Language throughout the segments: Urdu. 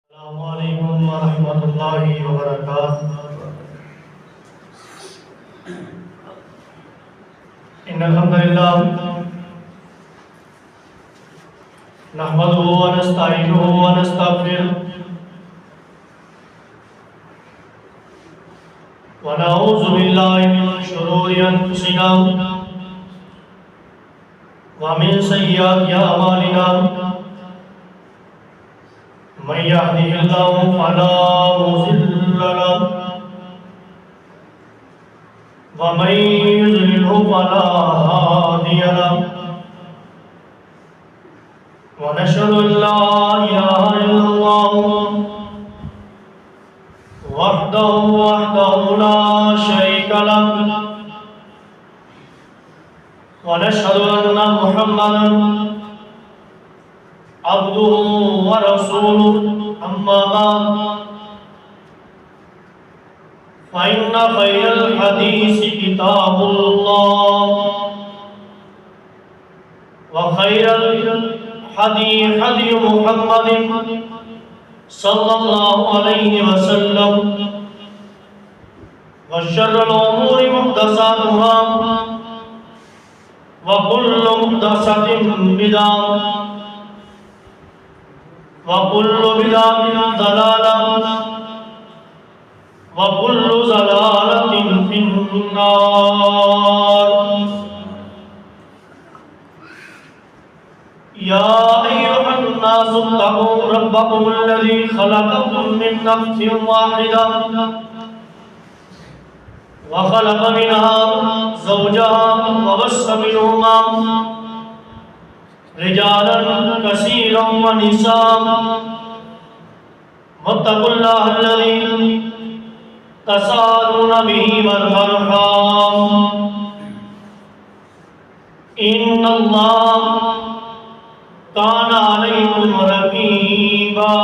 السلام علیکم ورحمۃ اللہ وبرکاتہ۔ ان الحمد للہ نحمده ونستعینه ونستغفره ونعوذ باللہ من شرور انفسنا ومن سیئات اعمالنا من يهده الله فلا مضل له ومن يضلل فلا هادي له ونشهد ان لا اله الا الله وحده لا شريك له ونشهد ان محمدا عبده ورسوله أما بعد فإن خير الحديث كتاب الله وخير الهدي هدي محمد صلى الله عليه وسلم وشر الأمور محدثاتها وكل محدثة بدعة وَكُلُّ بِدْعَةٍ ضَلَالَةٍ وَكُلُّ ضَلَالَةٍ فِي النَّارِ۔ يَا أَيُّهَا النَّاسُ اتَّقُوا رَبَّكُمُ الَّذِي خَلَقَكُم مِّن نَّفْسٍ وَاحِدَةٍ وَخَلَقَ مِنْهَا زَوْجَهَا وَبَثَّ مِنْهُمَا رجالا كثيرا ونساء واتقوا الله الذي تساءلون به والأرحام إن الله كان عليكم رقيبا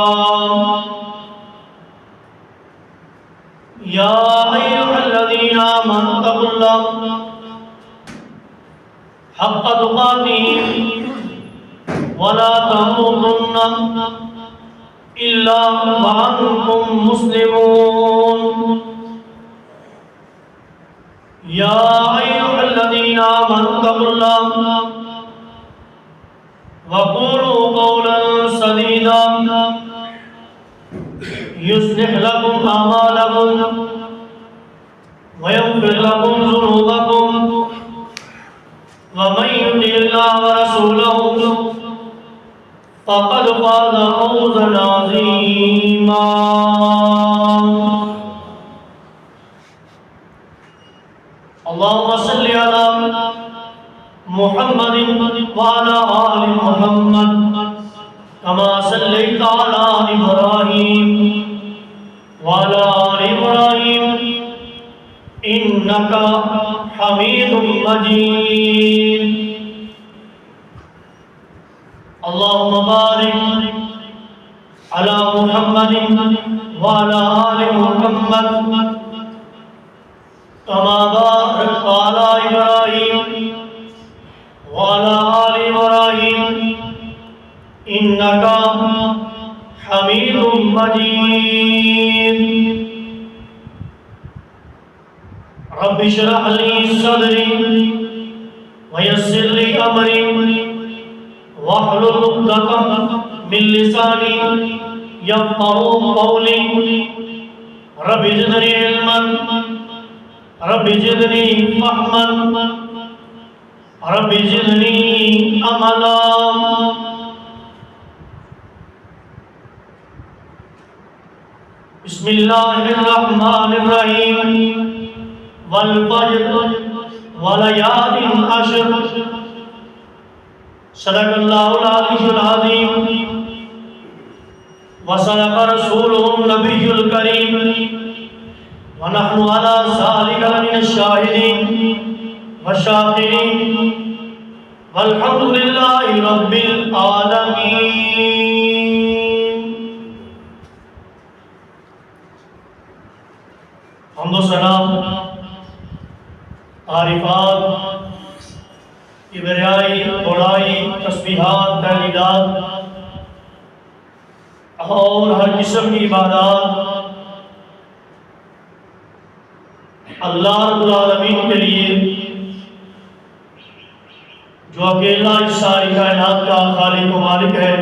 يا أيها الذين آمنوا اتقوا الله حق تقاته ولا تموتن إلا وأنتم مسلمون يا أيها الذين آمنوا اتقوا الله وقولوا قولا سديدا يصلح لكم أعمالكم ويغفر لكم ذنوبكم ومن يطع الله ورسوله فقد فاز فوزا عظيما۔ اللهم صل على محمد وعلى آل محمد كما صليت على إبراهيم وعلى آل إبراهيم إنك حميد مجيد۔ اللهم بارك على محمد وعلى آل محمد كما باركت على إبراهيم وعلى آل إبراهيم إنك حميد مجيد۔ رب اشرح لي صدري ويسر لي أمري واحلل عقدة من لساني يفقهوا قولي رب زدني علما رب زدني فهما رب زدني أملا۔ بسم الله الرحمن الرحيم والفجر وليال عشر صدق اللہ العلی العظیم وصدق رسوله النبی الکریم ونحن على ذلك من الشاہدین والشاکرین والحمد للہ رب العالمین۔ حمد و ثنا، تعریفات، کبریائی، بڑائی، تسبیحات، تحلیلات اور ہر قسم کی عبادات اللہ رب العالمین کے لیے، جو اکیلا اس ساری کائنات کا خالق و مالک ہے،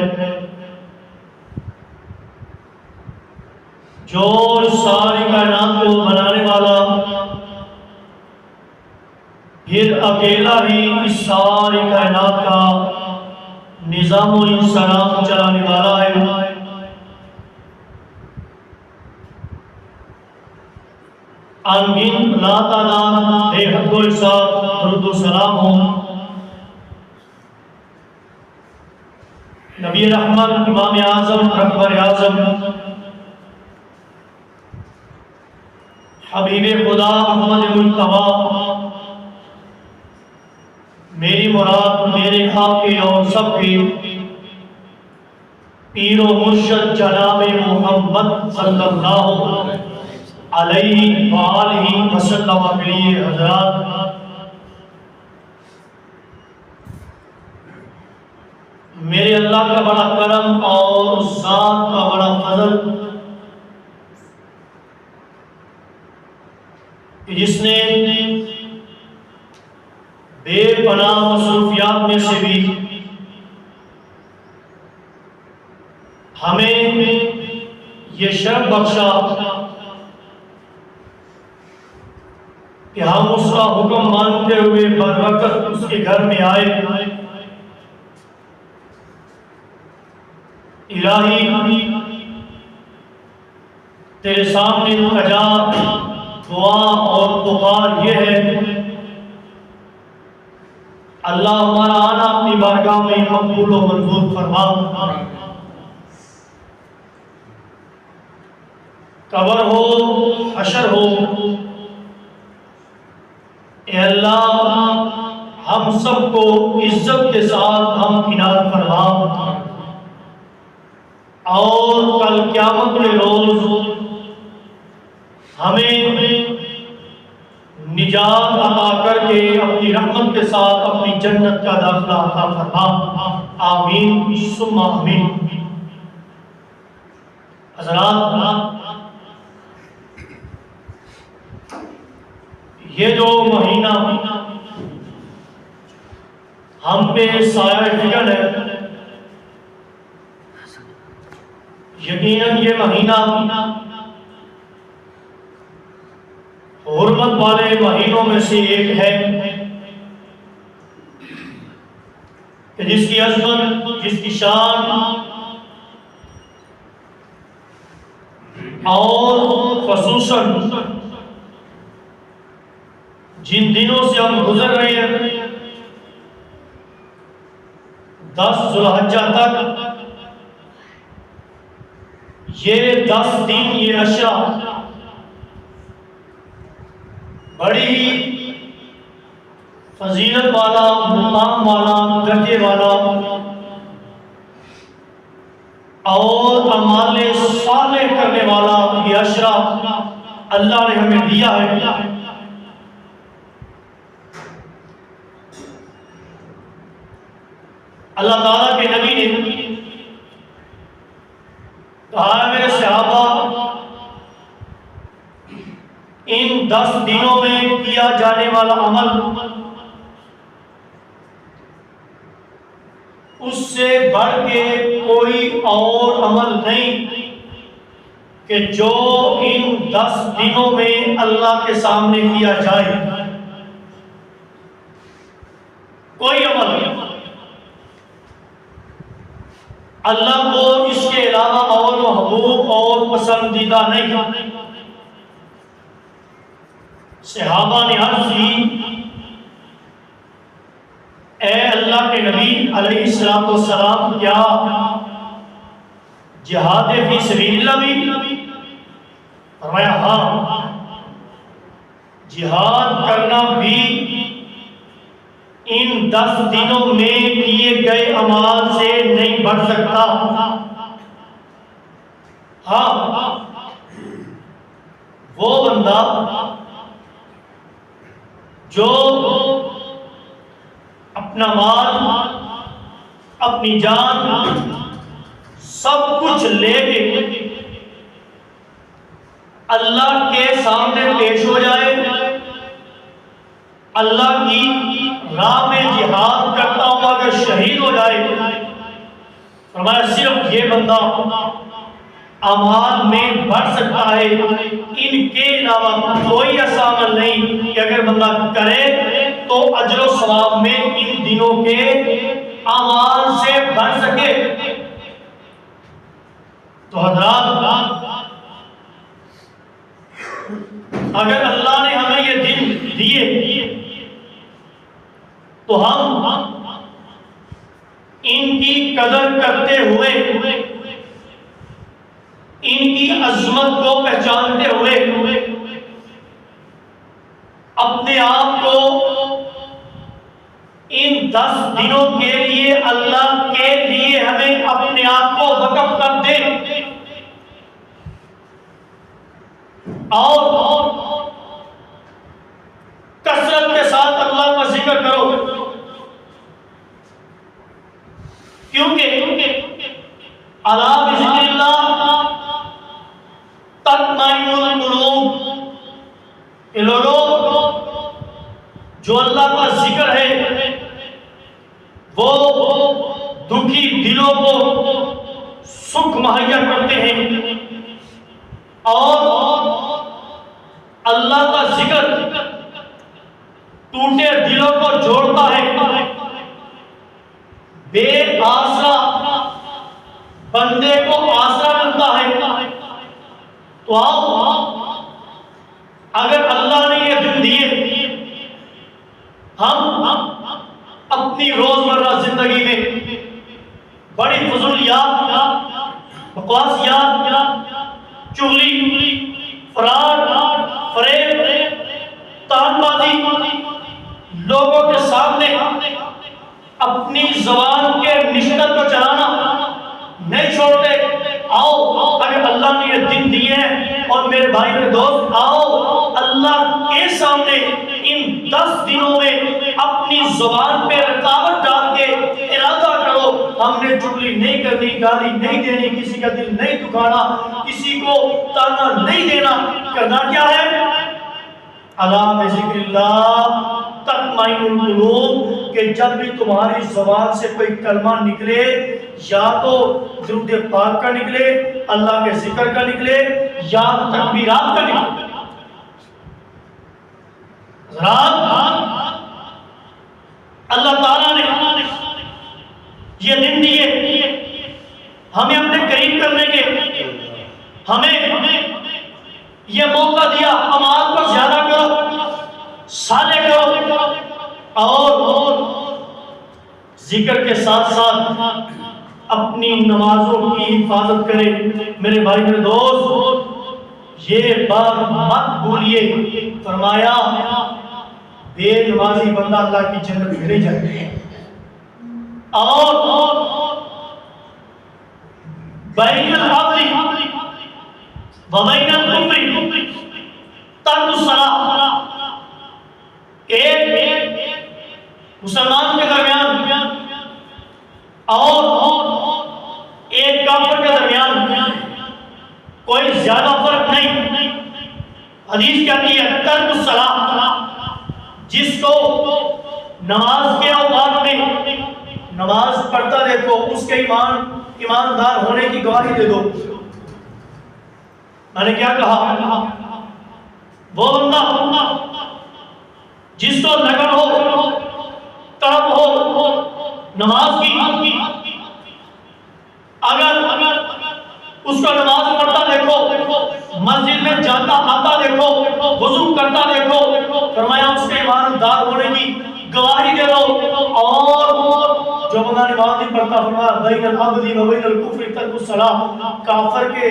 جو اس ساری کائنات کو بنانے والا، پھر اکیلا ہی اس ساری کائنات کا نظام و انصراف چلانے والا ہے۔ انگن لا تعالیٰ بے حد و حساب درود و سلام ہو نبی رحمت، امام اعظم، رہبر اعظم، حبیب خدا احمد مجتبیٰ، میری مراد میرے آپ کے اور سب کے پیر و مرشد جناب محمد صلی اللہ علیہ وآلہ وسلم کے لیے حضرات، میرے اللہ کا بڑا کرم اور ذات کا بڑا فضل کہ جس نے بے پناہ مصروفیات میں سے بھی ہمیں یہ شرف بخشا کہ ہم اس کا حکم مانتے ہوئے بر وقت اس کے گھر میں آئے۔ الہی تیرے سامنے التجا، دعا اور پکار یہ ہے، اللہ ہمارا آنا اپنی بارگاہ میں مقبول و منظور فرما۔ قبر ہو، حشر ہو، اے اللہ ہم سب کو عزت کے ساتھ ہم کنار فرما، اور کل قیامت کے روز ہمیں نجات عطا کر کے اپنی رحمت کے ساتھ اپنی جنت کا داخلہ عطا فرما، آمین ثم آمین۔ حضرات، یہ جو مہینہ ہم پہ سایہ فکر ہے، یقیناً یہ مہینہ حرمت والے مہینوں میں سے ایک ہے کہ جس کی عظمت، جس کی شان اور خصوصاً جن دنوں سے ہم گزر رہے ہیں 10 ذو الحجہ تک، یہ 10 دن، یہ عشرہ بڑی فضیلت والا، مقام والا، درجے والا اور اعمال صالح کرنے والا یہ عشرہ اللہ نے ہمیں دیا ہے۔ اللہ تعالیٰ کے نبی نے کہا ہے میرے صحابہ، ان 10 دنوں میں کیا جانے والا عمل اس سے بڑھ کے کوئی اور عمل نہیں کہ جو ان 10 دنوں میں اللہ کے سامنے کیا جائے، کوئی عمل نہیں۔ اللہ کو اس کے علاوہ اور محبوب اور پسندیدہ نہیں۔ صحابہ نے عرض کی، اے اللہ کے نبی علیہ السلام، کیا جہاد فی سبیل اللہ بھی؟ فرمایا ہاں، جہاد کرنا بھی ان 10 دنوں میں کیے گئے اعمال سے نہیں بڑھ سکتا۔ ہاں، وہ بندہ جو اپنا مال، اپنی جان، سب کچھ لے کے اللہ کے سامنے پیش ہو جائے، اللہ کی راہ میں جہاد کرتا ہوا اگر شہید ہو جائے، فرمایا صرف یہ بندہ اعمال میں بڑھ سکتا ہے، ان کے علاوہ کوئی ایسا عمل نہیں کہ اگر بندہ کرے تو اجر و ثواب میں ان دنوں کے اعمال سے بڑھ سکے۔ تو حضرات، اگر اللہ نے ہمیں یہ دن دیے تو ہم ان کی قدر کرتے ہوئے، ان کی عظمت کو پہچانتے ہوئے اپنے آپ کو ان 10 دنوں کے لیے اللہ کے لیے ہمیں اپنے آپ کو وقف کر دیں، اور کثرت کے ساتھ اللہ کا ذکر کرو، کیونکہ الا بذکر اللہ تطمئن القلوب، کہ لوگوں جو اللہ کا ذکر ہے وہ دکھی دلوں کو سکھ مہیا کرتے ہیں، اور اللہ کا ذکر ٹوٹے دلوں کو جوڑتا ہے، بے آسرا بندے کو آسرا ملتا ہے۔ تو آؤ، اگر اللہ نے یہ دن دیے، ہم اپنی روزمرہ زندگی میں بڑی فضولیات، بکواسیات، چغلی، فراڈ، فریب، تان بازی، لوگوں کے سامنے اپنی زبان کے نشتت کو چلانا نہیں چھوڑتے۔ آؤ، اگر اللہ نے یہ دن دیے ہیں، اور میرے بھائی میرے دوست، آؤ اللہ کے سامنے ان 10 دنوں میں اپنی زبان پہ رکاوٹ ڈال کے ارادہ کرو، ہم نے چغلی نہیں کرنی، گالی نہیں دینی، کسی کا دل نہیں دکھانا، کسی کو تانا نہیں دینا۔ کرنا کیا ہے؟ الا بذکر اللہ تطمئن القلوب، کہ جب بھی تمہاری زبان سے کوئی کلمہ نکلے، یا تو درود پاک کا نکلے، اللہ کے ذکر کا نکلے، یا تکبیرات کا نکلے۔ اللہ تعالیٰ نے یہ دن دیے ہمیں اپنے قریب کرنے کے، ہمیں یہ موقع دیا، اعمال کو زیادہ کرو، صالح کرو، اور ذکر کے ساتھ ساتھ اپنی نمازوں کی حفاظت کرے۔ میرے بھائی میرے دوست، یہ بات مت بھولیے، فرمایا بے نمازی بندہ اللہ کی جنت میں نہیں جائے، اور بین العبد و بین الکفر ترک الصلاۃ، ایک مسلمان کے درمیان اور ایک کافر کے درمیان کوئی زیادہ فرق نہیں۔ حدیث کہتی ہے ترک الصلاۃ، جس کو نماز کے اوقات میں نماز پڑھتا دیکھو، اس کے ایماندار ہونے کی گواہی دے دو۔ میں نے کیا کہا؟ وہ بندہ جس کو لگن ہو، طلب ہو نماز کی، اگر اس کو نماز پڑھتا دیکھو، مسجد میں جاتا آتا دیکھو، وضو کرتا دیکھو، فرمایا اس کے ایماندار ہونے کی گواہی دے دو۔ اور جو بندہ نماز نہیں پڑھتا، فرمایا بین العبد و بین الکفر ترک الصلاۃ، کافر کے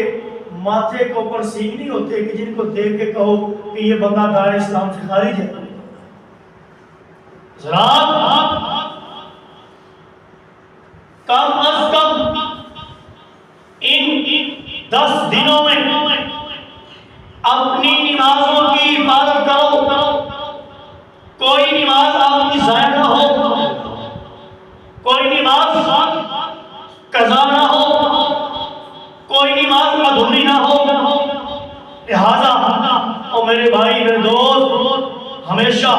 ماتھے کے اوپر سینگ نہیں ہوتے کہ جن کو دیکھ کے کہو کہ یہ بندہ دائرہ اسلام سے خارج ہے۔ کم از کم ان 10 دنوں میں اپنی نمازوں کی حفاظت کرو، کوئی نماز آپ کی ضائع نہ ہو، کوئی نماز قضا نہ ہو، کوئی نماز ادھوری نہ ہو۔ لہذا میرے بھائی میرے دوست، ہمیشہ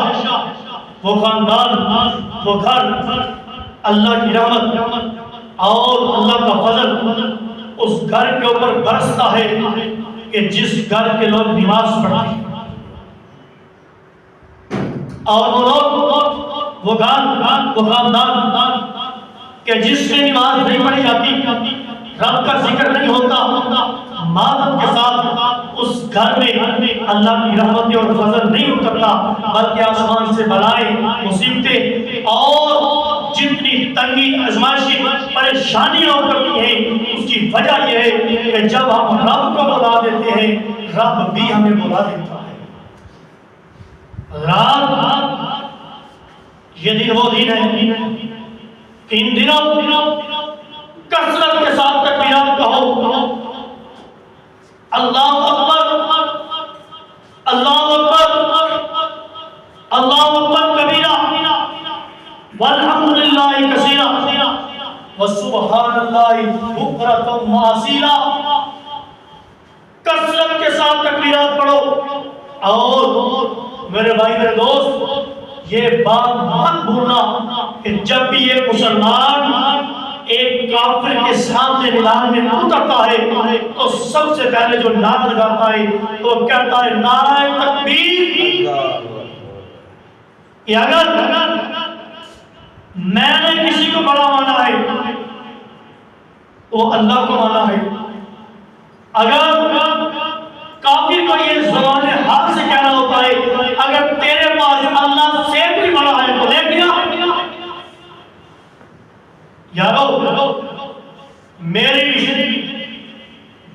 وہ خاندان، وہ گھر اللہ کی رحمت اور اللہ کا فضل اس گھر کے اوپر برستا ہے کہ جس گھر کے لوگ نماز پڑھتے ہیں، اور وہ لوگ، وہ خاندان کہ جس میں نماز نہیں پڑھی جاتی، رب کا ذکر نہیں ہوتا، مادت کے ساتھ اس گھر میں اللہ کی رحمت اور فضل نہیں اترتا، بلکہ آسمان سے بلائیں، مصیبتیں اور جتنی تنگی، آزمائشیں، پریشانیاں اترتی ہیں، اس کی وجہ یہ ہے کہ جب ہم رب کو بلا دیتے ہیں، رب بھی ہمیں بلا دیتا ہے۔ رات یہ دن وہ دن ہے، ان دنوں کثرت کے ساتھ تکبیرات کہو، اللہ اکبر، اللہ اکبر، اللہ اکبر کبیرہ، والحمدللہ کثیرہ، وسبحان اللہ بکرۃ واصیلا۔ کثرت کے ساتھ تکبیرات پڑھو، اور میرے بھائی میرے دوست، یہ بات مت بھولنا کہ جب بھی ایک مسلمان ایک کافر کے سامنے میدان میں اترتا ہے تو سب سے پہلے جو نعرہ لگاتا ہے تو کہتا ہے نعرہ تکبیر، کہ اگر میں نے کسی کو بڑا مانا ہے تو اللہ کو مانا ہے، اگر کافر کو یہ زبان حال سے کہنا ہوتا ہے اگر تیرے پاس اللہ سے بھی بڑا ہے تو لے لیا۔ یارو میری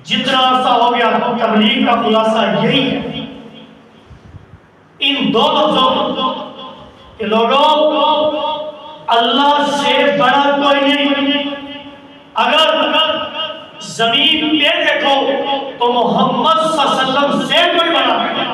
جتنا عرصہ ہو گیا تبلیغ کا خلاصہ یہی ہے، ان دو لفظوں کہ لوگوں اللہ سے بڑا کوئی نہیں، اگر زمین پہ دیکھو تو محمد صلی اللہ علیہ وسلم سے کوئی بڑا ہے،